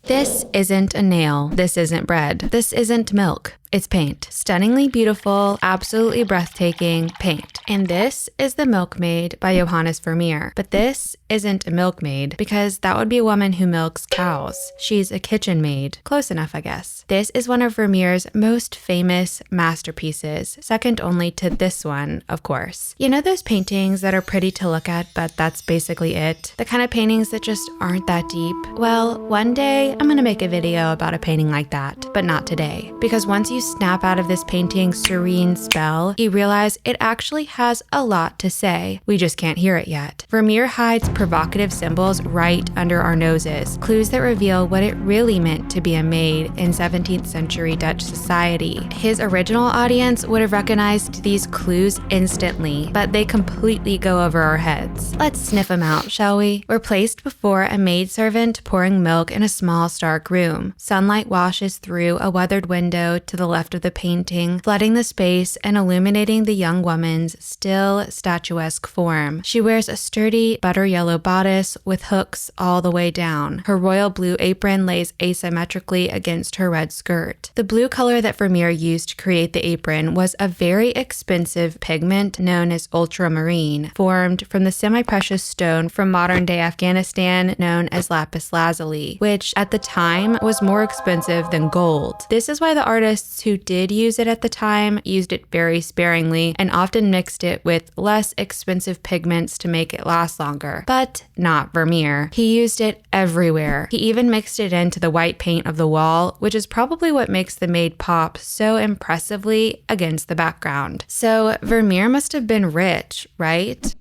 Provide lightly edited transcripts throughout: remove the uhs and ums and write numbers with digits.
This isn't a nail. This isn't bread. This isn't milk. It's paint. Stunningly beautiful, absolutely breathtaking paint. And this is the Milkmaid by Johannes Vermeer. But this isn't a milkmaid because that would be a woman who milks cows. She's a kitchen maid. Close enough, I guess. This is one of Vermeer's most famous masterpieces, second only to this one, of course. You know those paintings that are pretty to look at, but that's basically it? The kind of paintings that just aren't that deep? Well, one day I'm gonna make a video about a painting like that, but not today. Because once you snap out of this painting's serene spell, you realize it actually has a lot to say. We just can't hear it yet. Vermeer hides provocative symbols right under our noses, clues that reveal what it really meant to be a maid in 17th century Dutch society. His original audience would have recognized these clues instantly, but they completely go over our heads. Let's sniff them out, shall we? We're placed before a maidservant pouring milk in a small, stark room. Sunlight washes through a weathered window to the left of the painting, flooding the space and illuminating the young woman's still statuesque form. She wears a sturdy butter yellow bodice with hooks all the way down. Her royal blue apron lays asymmetrically against her red skirt. The blue color that Vermeer used to create the apron was a very expensive pigment known as ultramarine, formed from the semi-precious stone from modern-day Afghanistan known as lapis lazuli, which at the time was more expensive than gold. This is why the artists who did use it at the time used it very sparingly and often mixed it with less expensive pigments to make it last longer. But not Vermeer. He used it everywhere. He even mixed it into the white paint of the wall, which is probably what makes the maid pop so impressively against the background. So Vermeer must have been rich, right?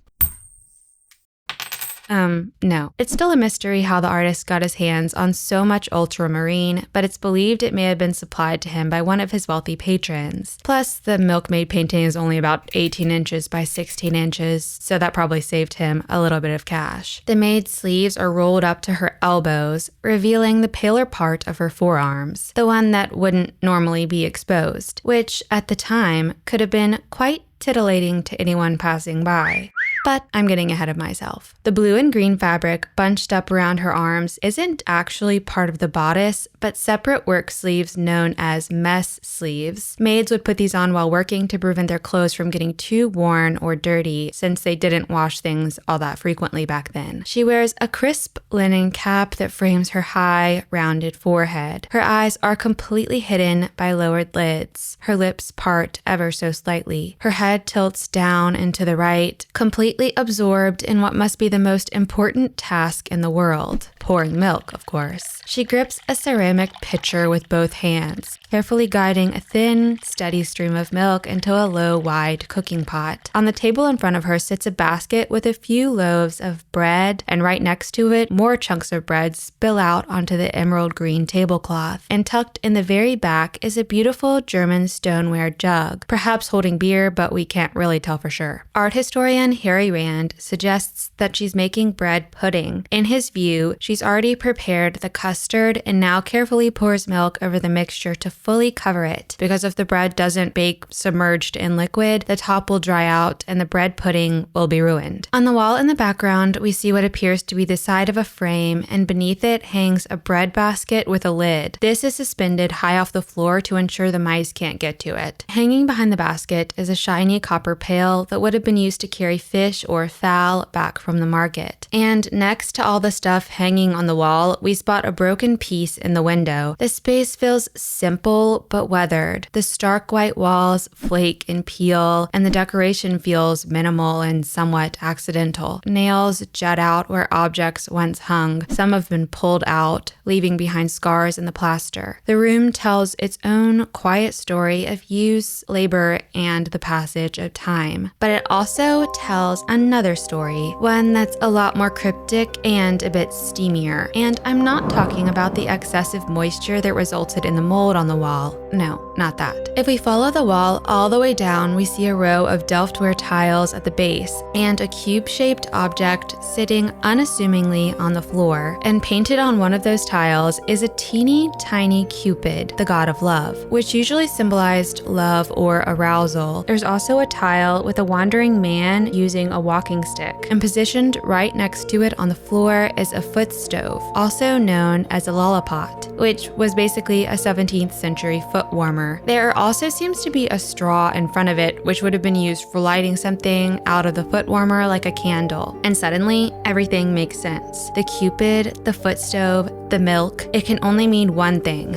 No. It's still a mystery how the artist got his hands on so much ultramarine, but it's believed it may have been supplied to him by one of his wealthy patrons. Plus, the Milkmaid painting is only about 18 inches by 16 inches, so that probably saved him a little bit of cash. The maid's sleeves are rolled up to her elbows, revealing the paler part of her forearms, the one that wouldn't normally be exposed, which, at the time, could have been quite titillating to anyone passing by. But I'm getting ahead of myself. The blue and green fabric bunched up around her arms isn't actually part of the bodice, but separate work sleeves known as mess sleeves. Maids would put these on while working to prevent their clothes from getting too worn or dirty, since they didn't wash things all that frequently back then. She wears a crisp linen cap that frames her high, rounded forehead. Her eyes are completely hidden by lowered lids. Her lips part ever so slightly. Her head tilts down and to the right, completely absorbed in what must be the most important task in the world. Pouring milk, of course. She grips a ceramic pitcher with both hands, carefully guiding a thin, steady stream of milk into a low, wide cooking pot. On the table in front of her sits a basket with a few loaves of bread, and right next to it, more chunks of bread spill out onto the emerald green tablecloth. And tucked in the very back is a beautiful German stoneware jug, perhaps holding beer, but we can't really tell for sure. Art historian Harry Rand suggests that she's making bread pudding. In his view, she's already prepared the custard and now carefully pours milk over the mixture to fully cover it, because if the bread doesn't bake submerged in liquid, the top will dry out and the bread pudding will be ruined. On the wall in the background, we see what appears to be the side of a frame, and beneath it hangs a bread basket with a lid. This is suspended high off the floor to ensure the mice can't get to it. Hanging behind the basket is a shiny copper pail that would have been used to carry fish or fowl back from the market. And next to all the stuff hanging on the wall, we spot a broken piece in the window. The space feels simple but weathered. The stark white walls flake and peel, and the decoration feels minimal and somewhat accidental. Nails jut out where objects once hung. Some have been pulled out, leaving behind scars in the plaster. The room tells its own quiet story of use, labor, and the passage of time. But it also tells another story, one that's a lot more cryptic and a bit steamier. And I'm not talking about the excessive moisture that resulted in the mold on the wall. No, not that. If we follow the wall all the way down, we see a row of Delftware tiles at the base and a cube-shaped object sitting unassumingly on the floor. And painted on one of those tiles is a teeny tiny Cupid, the god of love, which usually symbolized love or arousal. There's also a tile with a wandering man using a walking stick, and positioned right next to it on the floor is a foot stove, also known as a lollipot, which was basically a 17th century foot warmer. There also seems to be a straw in front of it, which would have been used for lighting something out of the foot warmer like a candle. And suddenly, everything makes sense. The Cupid, the foot stove, the milk, it can only mean one thing: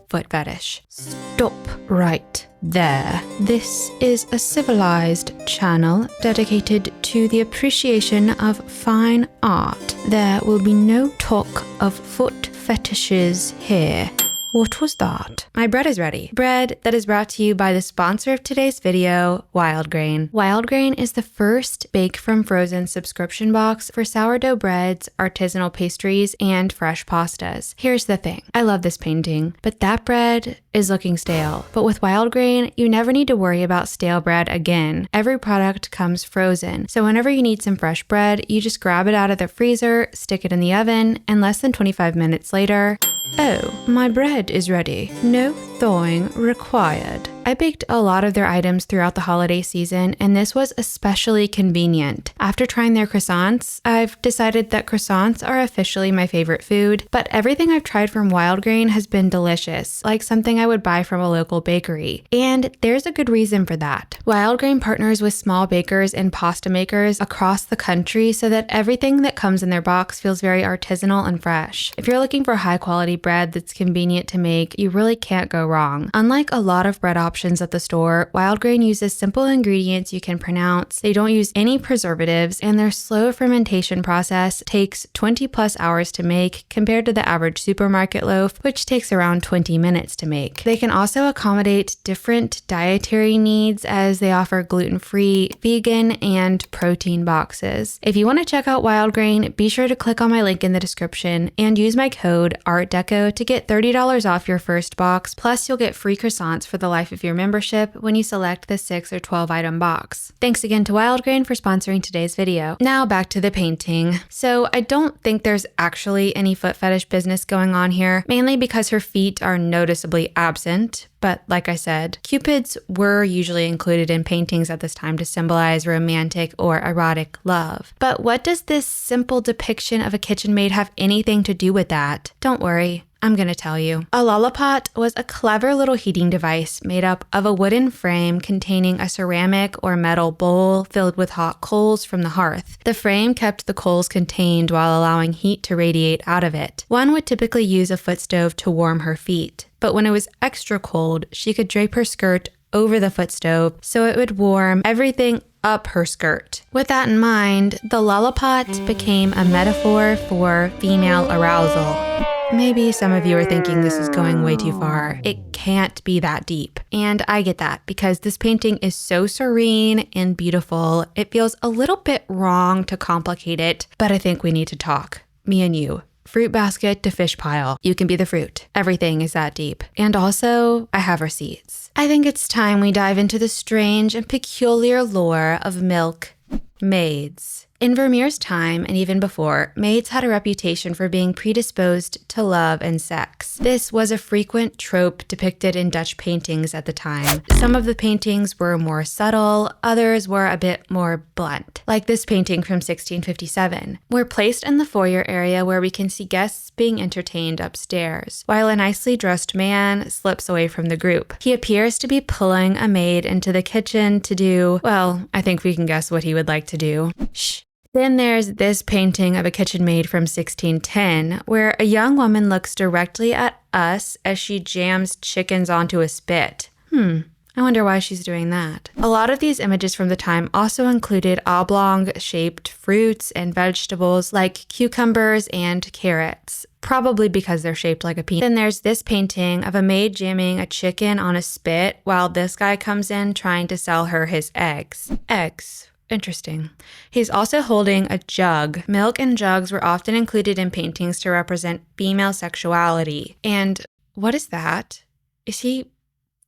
foot fetish. Stop right there. This is a civilized channel dedicated to the appreciation of fine art. There will be no talk of foot fetishes here. What was that? My bread is ready. Bread that is brought to you by the sponsor of today's video, Wild Grain. Wild Grain is the first Bake from Frozen subscription box for sourdough breads, artisanal pastries, and fresh pastas. Here's the thing. I love this painting, but that bread is looking stale. But with Wild Grain, you never need to worry about stale bread again. Every product comes frozen. So whenever you need some fresh bread, you just grab it out of the freezer, stick it in the oven, and less than 25 minutes later, oh, my bread is ready. No thawing required. I baked a lot of their items throughout the holiday season, and this was especially convenient. After trying their croissants, I've decided that croissants are officially my favorite food, but everything I've tried from Wild Grain has been delicious, like something I would buy from a local bakery. And there's a good reason for that. Wild Grain partners with small bakers and pasta makers across the country so that everything that comes in their box feels very artisanal and fresh. If you're looking for high quality bread that's convenient to make, you really can't go wrong. Unlike a lot of bread options at the store, Wild Grain uses simple ingredients you can pronounce. They don't use any preservatives, and their slow fermentation process takes 20 plus hours to make compared to the average supermarket loaf, which takes around 20 minutes to make. They can also accommodate different dietary needs as they offer gluten-free, vegan, and protein boxes. If you want to check out Wild Grain, be sure to click on my link in the description and use my code ARTDECO to get $30 off your first box, plus you'll get free croissants for the life of your membership when you select the 6 or 12 item box. Thanks again to Wild Grain for sponsoring today's video. Now back to the painting. So I don't think there's actually any foot fetish business going on here, mainly because her feet are noticeably absent. But like I said, Cupids were usually included in paintings at this time to symbolize romantic or erotic love. But what does this simple depiction of a kitchen maid have anything to do with that? Don't worry, I'm gonna tell you. A lollipot was a clever little heating device made up of a wooden frame containing a ceramic or metal bowl filled with hot coals from the hearth. The frame kept the coals contained while allowing heat to radiate out of it. One would typically use a foot stove to warm her feet, but when it was extra cold, she could drape her skirt over the foot stove so it would warm everything up her skirt. With that in mind, the lollipot became a metaphor for female arousal. Maybe some of you are thinking this is going way too far. It can't be that deep. And I get that because this painting is so serene and beautiful. It feels a little bit wrong to complicate it, but I think we need to talk. Me and you. Fruit basket to fish pile. You can be the fruit. Everything is that deep. And also, I have receipts. I think it's time we dive into the strange and peculiar lore of milkmaids. In Vermeer's time, and even before, maids had a reputation for being predisposed to love and sex. This was a frequent trope depicted in Dutch paintings at the time. Some of the paintings were more subtle, others were a bit more blunt, like this painting from 1657. We're placed in the foyer area where we can see guests being entertained upstairs, while a nicely dressed man slips away from the group. He appears to be pulling a maid into the kitchen to do, well, I think we can guess what he would like to do. Shh. Then there's this painting of a kitchen maid from 1610, where a young woman looks directly at us as she jams chickens onto a spit. I wonder why she's doing that. A lot of these images from the time also included oblong-shaped fruits and vegetables like cucumbers and carrots, probably because they're shaped like a peanut. Then there's this painting of a maid jamming a chicken on a spit while this guy comes in trying to sell her his eggs. Interesting. He's also holding a jug. Milk and jugs were often included in paintings to represent female sexuality. And what is that? Is he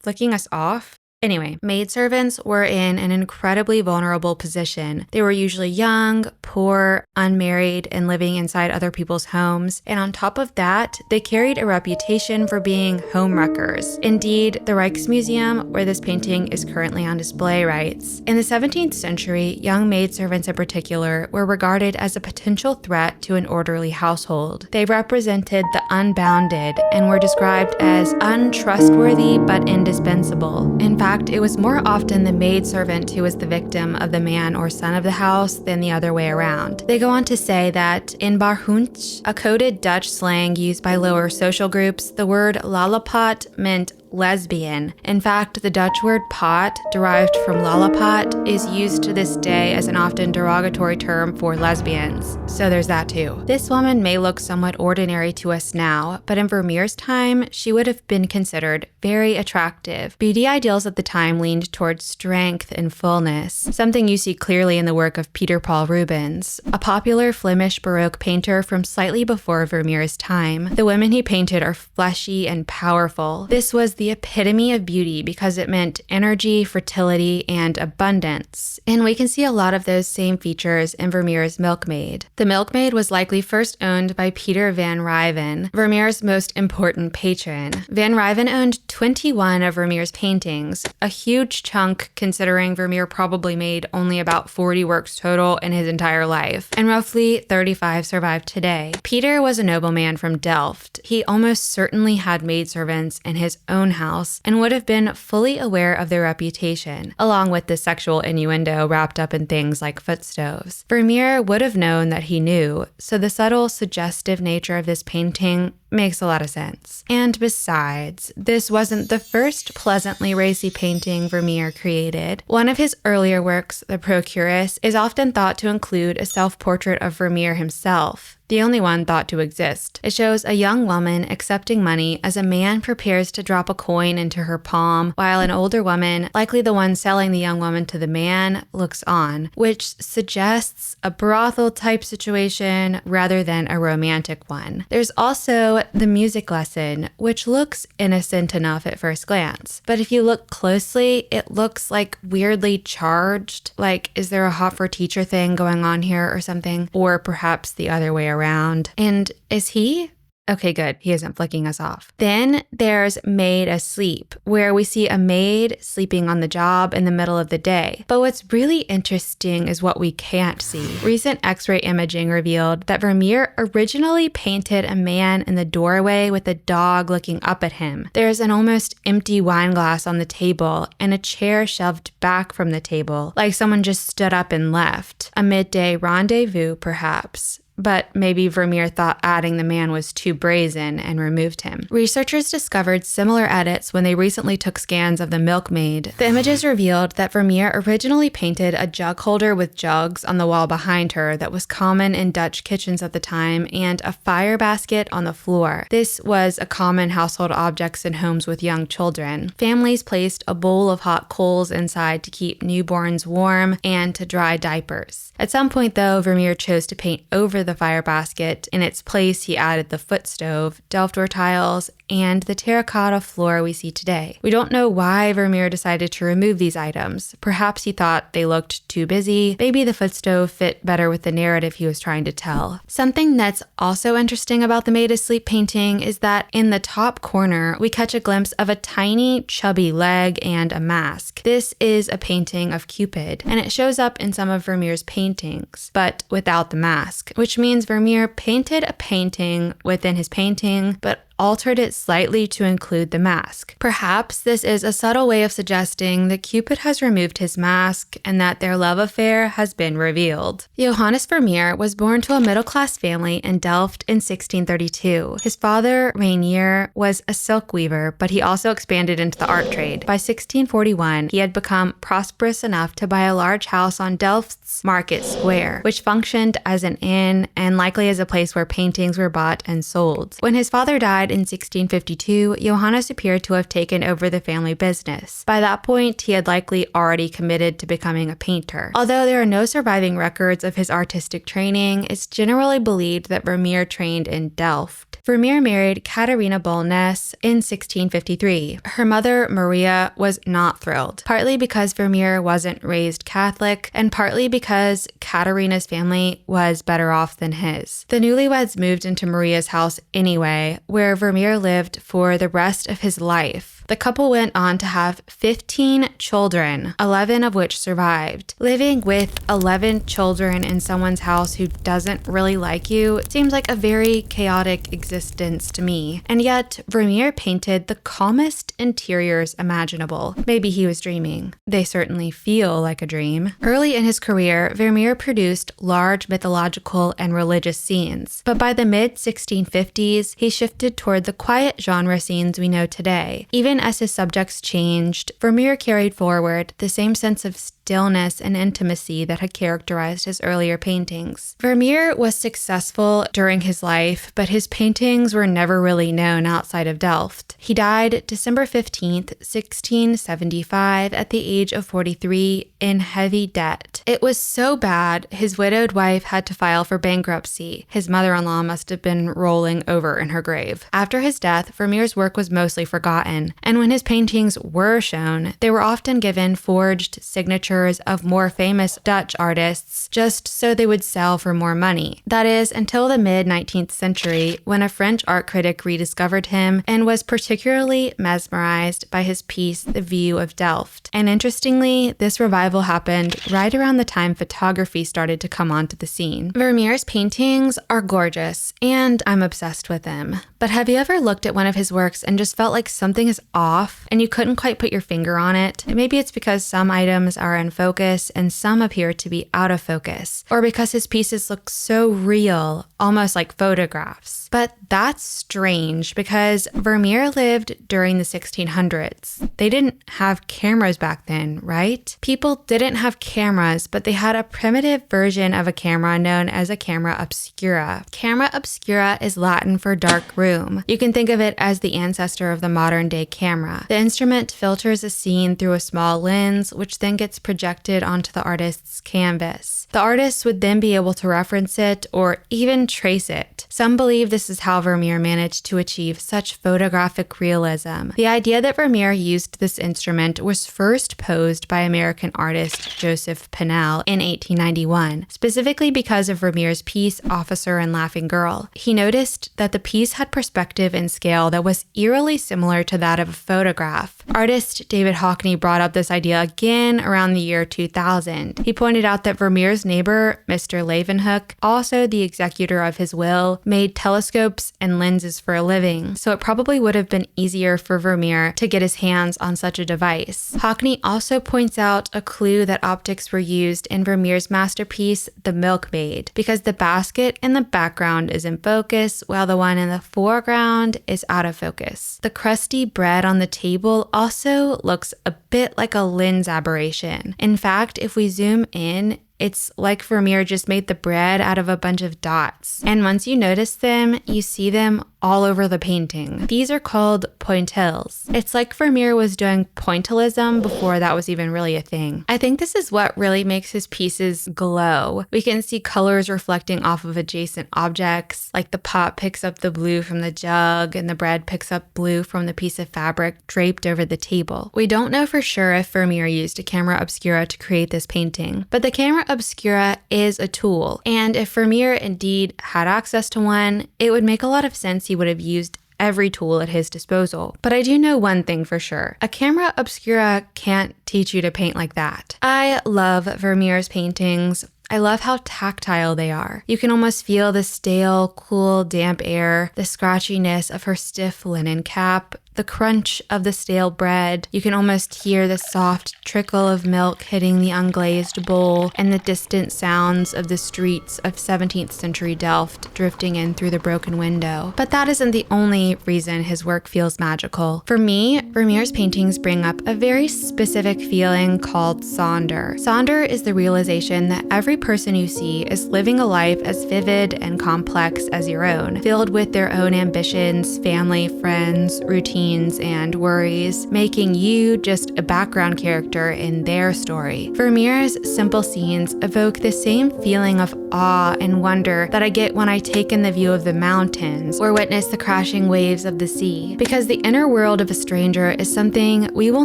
flicking us off? Anyway, maidservants were in an incredibly vulnerable position. They were usually young, poor, unmarried, and living inside other people's homes. And on top of that, they carried a reputation for being homewreckers. Indeed, the Rijksmuseum, where this painting is currently on display, writes, "In the 17th century, young maidservants in particular were regarded as a potential threat to an orderly household. They represented the unbounded and were described as untrustworthy but indispensable. In fact, it was more often the maidservant who was the victim of the man or son of the house than the other way around." They go on to say that in Barhunt, a coded Dutch slang used by lower social groups, the word lollipot meant lesbian. In fact, the Dutch word pot, derived from lollipot, is used to this day as an often derogatory term for lesbians. So there's that too. This woman may look somewhat ordinary to us now, but in Vermeer's time, she would have been considered very attractive. Beauty ideals at the time leaned towards strength and fullness, something you see clearly in the work of Peter Paul Rubens, a popular Flemish Baroque painter from slightly before Vermeer's time. The women he painted are fleshy and powerful. This was the epitome of beauty because it meant energy, fertility, and abundance. And we can see a lot of those same features in Vermeer's Milkmaid. The Milkmaid was likely first owned by Peter van Ryven, Vermeer's most important patron. Van Ryven owned 21 of Vermeer's paintings, a huge chunk considering Vermeer probably made only about 40 works total in his entire life, and roughly 35 survive today. Peter was a nobleman from Delft. He almost certainly had maidservants in his own house and would have been fully aware of their reputation, along with the sexual innuendo wrapped up in things like footstoves. Vermeer would have known that he knew, so the subtle, suggestive nature of this painting makes a lot of sense. And besides, this wasn't the first pleasantly racy painting Vermeer created. One of his earlier works, The Procuress, is often thought to include a self-portrait of Vermeer himself, the only one thought to exist. It shows a young woman accepting money as a man prepares to drop a coin into her palm, while an older woman, likely the one selling the young woman to the man, looks on, which suggests a brothel-type situation rather than a romantic one. There's also the music lesson, which looks innocent enough at first glance, but if you look closely, it looks like weirdly charged. Like, is there a hot for teacher thing going on here or something? Or perhaps the other way around. And is he? Okay, good. He isn't flicking us off. Then there's Maid Asleep, where we see a maid sleeping on the job in the middle of the day. But what's really interesting is what we can't see. Recent X-ray imaging revealed that Vermeer originally painted a man in the doorway with a dog looking up at him. There's an almost empty wine glass on the table and a chair shoved back from the table, like someone just stood up and left. A midday rendezvous, perhaps. But maybe Vermeer thought adding the man was too brazen and removed him. Researchers discovered similar edits when they recently took scans of the Milkmaid. The images revealed that Vermeer originally painted a jug holder with jugs on the wall behind her that was common in Dutch kitchens at the time, and a fire basket on the floor. This was a common household object in homes with young children. Families placed a bowl of hot coals inside to keep newborns warm and to dry diapers. At some point, though, Vermeer chose to paint over the fire basket. In its place, he added the foot stove, Delft door tiles, and the terracotta floor we see today. We don't know why Vermeer decided to remove these items. Perhaps he thought they looked too busy. Maybe the foot stove fit better with the narrative he was trying to tell. Something that's also interesting about the Maid Asleep painting is that in the top corner, we catch a glimpse of a tiny, chubby leg and a mask. This is a painting of Cupid, and it shows up in some of Vermeer's paintings, but without the mask, which means Vermeer painted a painting within his painting, but altered it slightly to include the mask. Perhaps this is a subtle way of suggesting that Cupid has removed his mask and that their love affair has been revealed. Johannes Vermeer was born to a middle-class family in Delft in 1632. His father, Reinier, was a silk weaver, but he also expanded into the art trade. By 1641, he had become prosperous enough to buy a large house on Delft's Market Square, which functioned as an inn and likely as a place where paintings were bought and sold. When his father died died in 1652, Johannes appeared to have taken over the family business. By that point, he had likely already committed to becoming a painter. Although there are no surviving records of his artistic training, it's generally believed that Vermeer trained in Delft. Vermeer married Katharina Bolnes in 1653. Her mother, Maria, was not thrilled, partly because Vermeer wasn't raised Catholic, and partly because Katharina's family was better off than his. The newlyweds moved into Maria's house anyway, where Vermeer lived for the rest of his life. The couple went on to have 15 children, 11 of which survived. Living with 11 children in someone's house who doesn't really like you seems like a very chaotic existence to me. And yet, Vermeer painted the calmest interiors imaginable. Maybe he was dreaming. They certainly feel like a dream. Early in his career, Vermeer produced large mythological and religious scenes. But by the mid-1650s, he shifted toward the quiet genre scenes we know today. Even as his subjects changed, Vermeer carried forward the same sense of stillness and intimacy that had characterized his earlier paintings. Vermeer was successful during his life, but his paintings were never really known outside of Delft. He died December 15th, 1675, at the age of 43 in heavy debt. It was so bad, his widowed wife had to file for bankruptcy. His mother-in-law must have been rolling over in her grave. After his death, Vermeer's work was mostly forgotten, and when his paintings were shown, they were often given forged signatures of more famous Dutch artists just so they would sell for more money. That is, until the mid-19th century, when a French art critic rediscovered him and was particularly mesmerized by his piece, The View of Delft. And interestingly, this revival happened right around the time photography started to come onto the scene. Vermeer's paintings are gorgeous, and I'm obsessed with them. But have you ever looked at one of his works and just felt like something is off and you couldn't quite put your finger on it? Maybe it's because some items are in focus and some appear to be out of focus, or because his pieces look so real, almost like photographs. But that's strange because Vermeer lived during the 1600s. They didn't have cameras back then, right? People didn't have cameras, but they had a primitive version of a camera known as a camera obscura. Camera obscura is Latin for dark room. You can think of it as the ancestor of the modern-day camera. The instrument filters a scene through a small lens, which then gets projected onto the artist's canvas. The artist would then be able to reference it or even trace it. Some believe this is how Vermeer managed to achieve such photographic realism. The idea that Vermeer used this instrument was first posed by American artist Joseph Pennell in 1891, specifically because of Vermeer's piece Officer and Laughing Girl. He noticed that the piece had perspective and scale that was eerily similar to that of a photograph. Artist David Hockney brought up this idea again around the year 2000. He pointed out that Vermeer's neighbor, Mr. Leeuwenhoek, also the executor of his will, made telescopes and lenses for a living, so it probably would have been easier for Vermeer to get his hands on such a device. Hockney also points out a clue that optics were used in Vermeer's masterpiece, The Milkmaid, because the basket in the background is in focus, while the one in the foreground is out of focus. The crusty bread on the table also looks a bit like a lens aberration. In fact, if we zoom in, it's like Vermeer just made the bread out of a bunch of dots. And once you notice them, you see them all over the painting. These are called pointilles. It's like Vermeer was doing pointillism before that was even really a thing. I think this is what really makes his pieces glow. We can see colors reflecting off of adjacent objects, like the pot picks up the blue from the jug and the bread picks up blue from the piece of fabric draped over the table. We don't know for sure if Vermeer used a camera obscura to create this painting, but the camera obscura is a tool, and if Vermeer indeed had access to one, it would make a lot of sense he would have used every tool at his disposal. But I do know one thing for sure. A camera obscura can't teach you to paint like that. I love Vermeer's paintings. I love how tactile they are. You can almost feel the stale, cool, damp air, the scratchiness of her stiff linen cap. the crunch of the stale bread. You can almost hear the soft trickle of milk hitting the unglazed bowl and the distant sounds of the streets of 17th century Delft drifting in through the broken window. But that isn't the only reason his work feels magical. For me, Vermeer's paintings bring up a very specific feeling called sonder. Sonder is the realization that every person you see is living a life as vivid and complex as your own, filled with their own ambitions, family, friends, routines, and worries, making you just a background character in their story. Vermeer's simple scenes evoke the same feeling of awe and wonder that I get when I take in the view of the mountains or witness the crashing waves of the sea, because the inner world of a stranger is something we will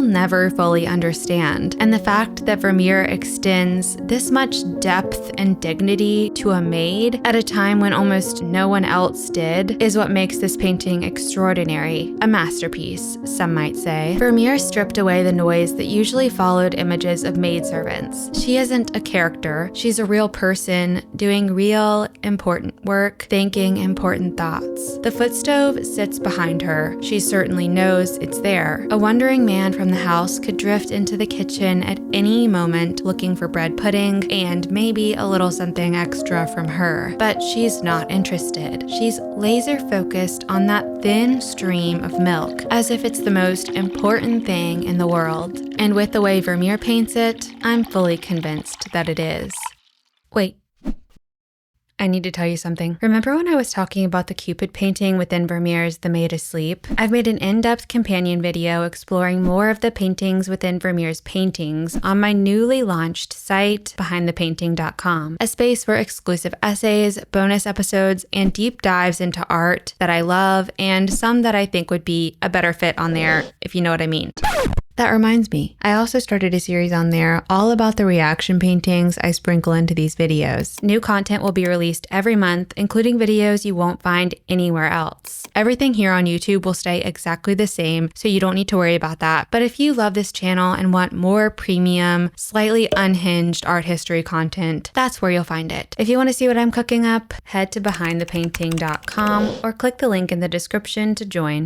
never fully understand, and the fact that Vermeer extends this much depth and dignity to a maid at a time when almost no one else did is what makes this painting extraordinary, a masterpiece, some might say. Vermeer stripped away the noise that usually followed images of maidservants. She isn't a character, she's a real person doing real, important work, thinking important thoughts. The footstove sits behind her. She certainly knows it's there. A wandering man from the house could drift into the kitchen at any moment looking for bread pudding and maybe a little something extra from her. But she's not interested. She's laser focused on that thin stream of milk, as if it's the most important thing in the world. And with the way Vermeer paints it, I'm fully convinced that it is. Wait. I need to tell you something. Remember when I was talking about the Cupid painting within Vermeer's The Maid Asleep? I've made an in-depth companion video exploring more of the paintings within Vermeer's paintings on my newly launched site, behindthepainting.com, a space for exclusive essays, bonus episodes, and deep dives into art that I love and some that I think would be a better fit on there, if you know what I mean. That reminds me, I also started a series on there all about the reaction paintings I sprinkle into these videos. New content will be released every month, including videos you won't find anywhere else. Everything here on YouTube will stay exactly the same, so you don't need to worry about that. But if you love this channel and want more premium, slightly unhinged art history content, that's where you'll find it. If you want to see what I'm cooking up, head to behindthepainting.com or click the link in the description to join.